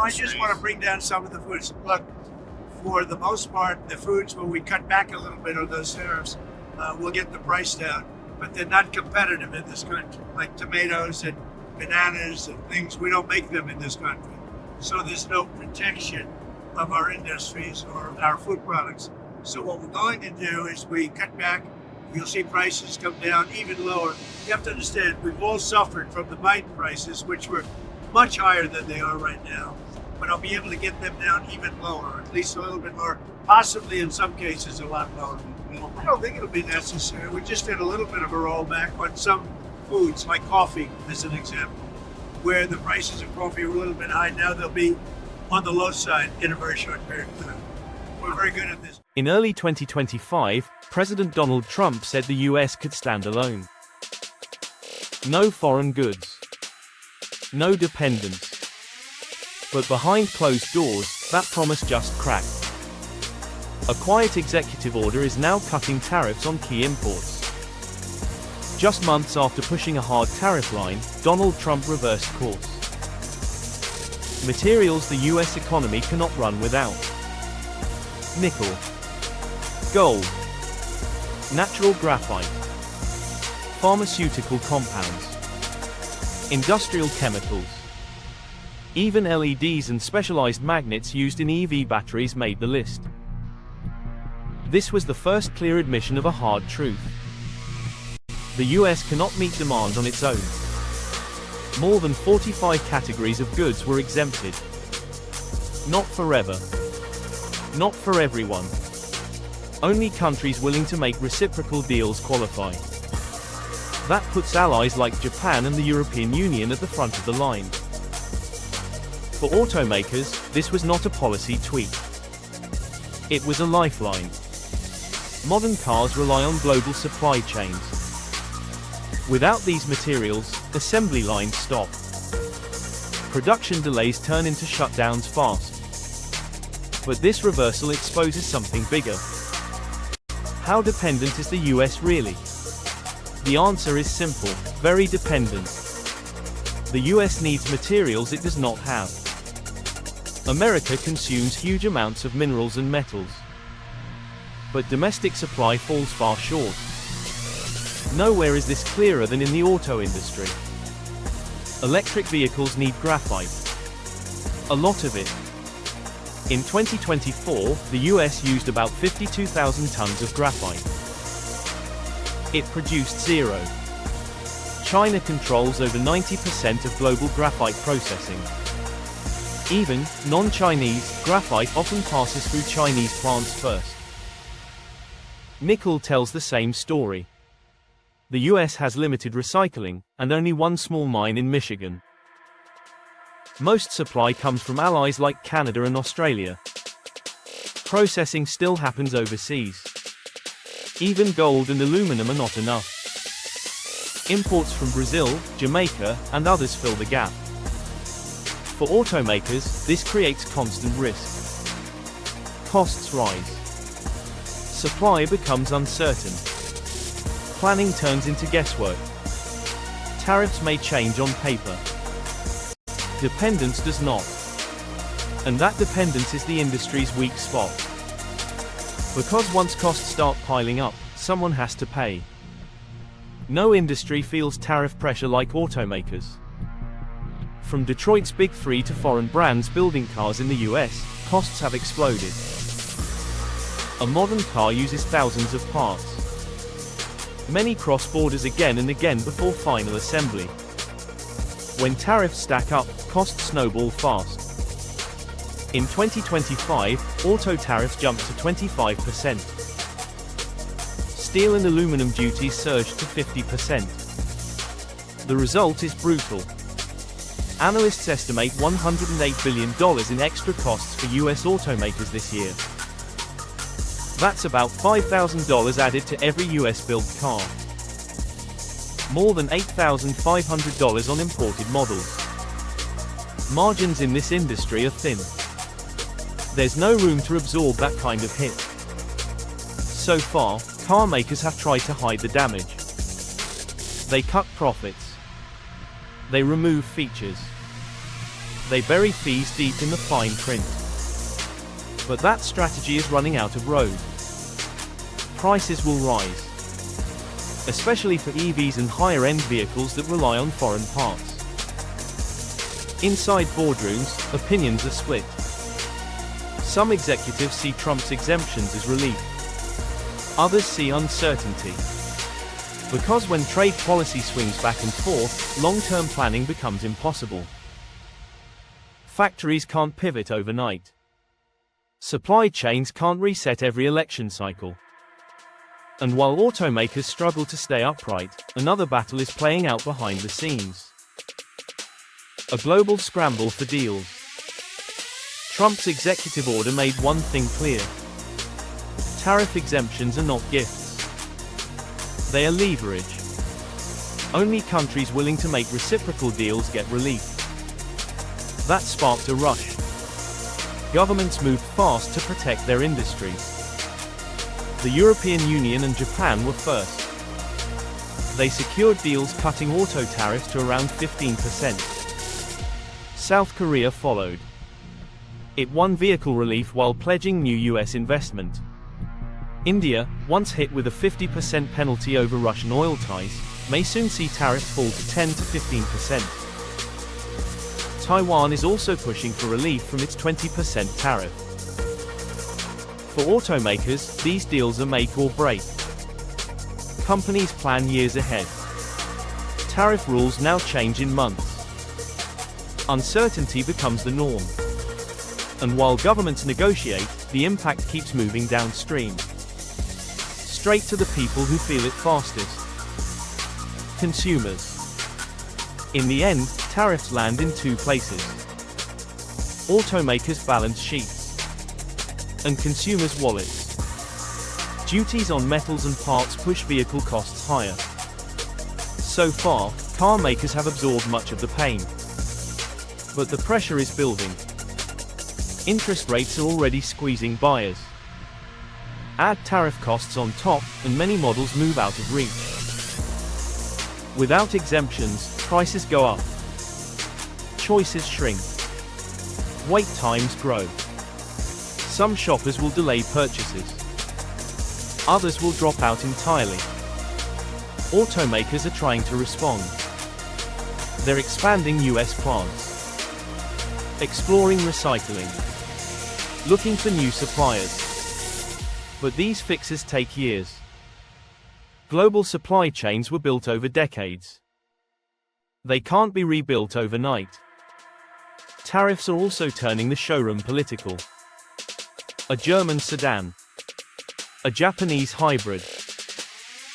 I just want to bring down some of the foods. Look, for the most part, the foods where we cut back a little bit on those tariffs, we'll get the price down, but they're not competitive in this country. Like tomatoes and bananas and things, we don't make them in this country. So there's no protection of our industries or our food products. So what we're going to do is we cut back. You'll see prices come down even lower. You have to understand, we've all suffered from the Biden prices, which were much higher than they are right now. But I'll be able to get them down even lower, at least a little bit lower, possibly in some cases a lot lower. I don't think it'll be necessary. We just did a little bit of a rollback on some foods, like coffee, as an example, where the prices of coffee are a little bit high. Now they'll be on the low side in a very short period of time. We're very good at this. In early 2025, President Donald Trump said the US could stand alone. No foreign goods. No dependence. But behind closed doors, that promise just cracked. A quiet executive order is now cutting tariffs on key imports. Just months after pushing a hard tariff line, Donald Trump reversed course. Materials the US economy cannot run without. Nickel. Gold. Natural graphite. Pharmaceutical compounds. Industrial chemicals. Even LEDs and specialized magnets used in EV batteries made the list. This was the first clear admission of a hard truth. The US cannot meet demand on its own. More than 45 categories of goods were exempted. Not forever. Not for everyone. Only countries willing to make reciprocal deals qualify. That puts allies like Japan and the European Union at the front of the line. For automakers, this was not a policy tweak. It was a lifeline. Modern cars rely on global supply chains. Without these materials, assembly lines stop. Production delays turn into shutdowns fast. But this reversal exposes something bigger. How dependent is the US really? The answer is simple: very dependent. The US needs materials it does not have. America consumes huge amounts of minerals and metals. But domestic supply falls far short. Nowhere is this clearer than in the auto industry. Electric vehicles need graphite. A lot of it. In 2024, the US used about 52,000 tons of graphite. It produced zero. China controls over 90% of global graphite processing. Even non-Chinese graphite often passes through Chinese plants first. Nickel tells the same story. The US has limited recycling, and only one small mine in Michigan. Most supply comes from allies like Canada and Australia. Processing still happens overseas. Even gold and aluminum are not enough. Imports from Brazil, Jamaica, and others fill the gap. For automakers, this creates constant risk. Costs rise. Supply becomes uncertain. Planning turns into guesswork. Tariffs may change on paper. Dependence does not. And that dependence is the industry's weak spot. Because once costs start piling up, someone has to pay. No industry feels tariff pressure like automakers. From Detroit's Big Three to foreign brands building cars in the US, costs have exploded. A modern car uses thousands of parts. Many cross borders again and again before final assembly. When tariffs stack up, costs snowball fast. In 2025, auto tariffs jumped to 25%. Steel and aluminum duties surged to 50%. The result is brutal. Analysts estimate $108 billion in extra costs for US automakers this year. That's about $5,000 added to every US-built car. More than $8,500 on imported models. Margins in this industry are thin. There's no room to absorb that kind of hit. So far, car makers have tried to hide the damage. They cut profits. They remove features. They bury fees deep in the fine print. But that strategy is running out of road. Prices will rise, especially for EVs and higher-end vehicles that rely on foreign parts. Inside boardrooms, opinions are split. Some executives see Trump's exemptions as relief. Others see uncertainty. Because when trade policy swings back and forth, long-term planning becomes impossible. Factories can't pivot overnight. Supply chains can't reset every election cycle. And while automakers struggle to stay upright, another battle is playing out behind the scenes. A global scramble for deals. Trump's executive order made one thing clear. Tariff exemptions are not gifts. They are leverage. Only countries willing to make reciprocal deals get relief. That sparked a rush. Governments moved fast to protect their industries. The European Union and Japan were first. They secured deals cutting auto tariffs to around 15%. South Korea followed. It won vehicle relief while pledging new US investment. India, once hit with a 50% penalty over Russian oil ties, may soon see tariffs fall to 10 to 15%. Taiwan is also pushing for relief from its 20% tariff. For automakers, these deals are make or break. Companies plan years ahead. Tariff rules now change in months. Uncertainty becomes the norm. And while governments negotiate, the impact keeps moving downstream. Straight to the people who feel it fastest. Consumers. In the end, tariffs land in two places. Automakers' balance sheets. And consumers' wallets. Duties on metals and parts push vehicle costs higher. So far, car makers have absorbed much of the pain. But the pressure is building. Interest rates are already squeezing buyers. Add tariff costs on top, and many models move out of reach. Without exemptions, prices go up. Choices shrink. Wait times grow. Some shoppers will delay purchases. Others will drop out entirely. Automakers are trying to respond. They're expanding US plants. Exploring recycling. Looking for new suppliers. But these fixes take years. Global supply chains were built over decades. They can't be rebuilt overnight. Tariffs are also turning the showroom political. A German sedan. A Japanese hybrid.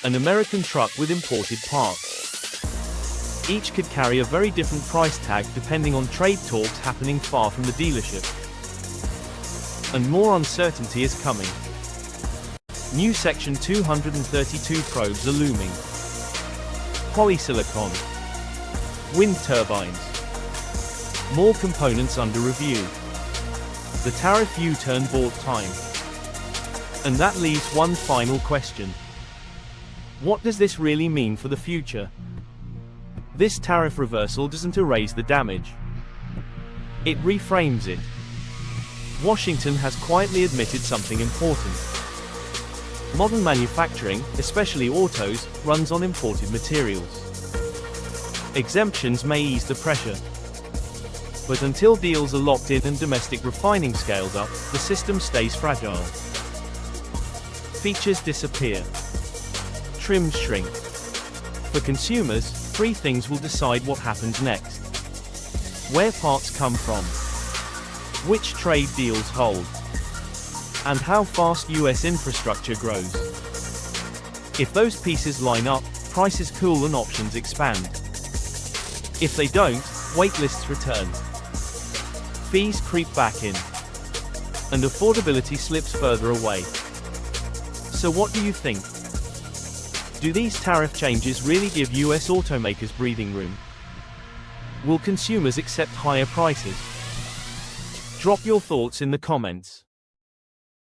An American truck with imported parts. Each could carry a very different price tag depending on trade talks happening far from the dealership. And more uncertainty is coming. New Section 232 probes are looming. Polysilicon. Wind turbines. More components under review. The tariff U-turn bought time. And that leaves one final question. What does this really mean for the future? This tariff reversal doesn't erase the damage. It reframes it. Washington has quietly admitted something important. Modern manufacturing, especially autos, runs on imported materials. Exemptions may ease the pressure. But until deals are locked in and domestic refining scales up, the system stays fragile. Features disappear. Trims shrink. For consumers, three things will decide what happens next. Where parts come from. Which trade deals hold. And how fast US infrastructure grows. If those pieces line up, prices cool and options expand. If they don't, waitlists return. Fees creep back in. And affordability slips further away. So what do you think? Do these tariff changes really give US automakers breathing room? Will consumers accept higher prices? Drop your thoughts in the comments.